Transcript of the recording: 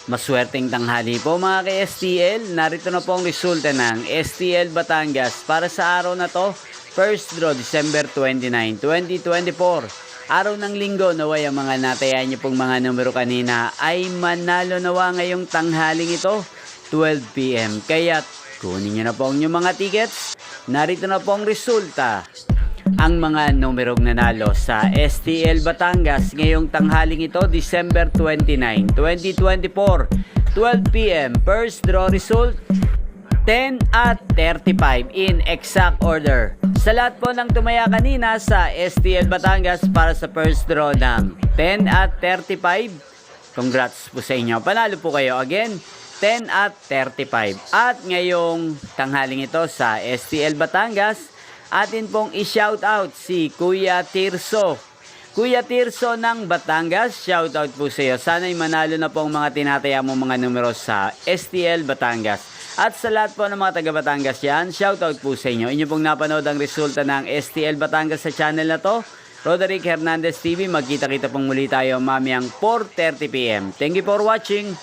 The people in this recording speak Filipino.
Maswerteng tanghali po mga ka-STL. Narito na po ang resulta ng STL Batangas para sa araw na to. First draw December 29, 2024. Araw ng linggo, naway ang mga natayan niyo pong mga numero kanina ay manalo nawa ngayong tanghaling ito, 12 PM. Kaya kunin niyo na po ang inyong mga tickets. Narito na po ang resulta. Ang mga numerong nanalo sa STL Batangas ngayong tanghaling ito, December 29, 2024, 12 PM. First draw result, 10 at 35 in exact order. Sa lahat po ng tumaya kanina sa STL Batangas para sa first draw ng 10 at 35, congrats po sa inyo. Panalo po kayo again, 10 at 35. At ngayong tanghaling ito sa STL Batangas, atin pong i-shoutout si Kuya Tirso. Kuya Tirso ng Batangas, shoutout po sa iyo. Sana'y manalo na po ang mga tinataya mo mga numero sa STL Batangas. At sa lahat po ng mga taga Batangas yan, shoutout po sa inyo. Inyo pong napanood ang resulta ng STL Batangas sa channel na to, Roderick Hernandez TV. Magkita-kita pong muli tayo mamayang 4:30 PM. Thank you for watching.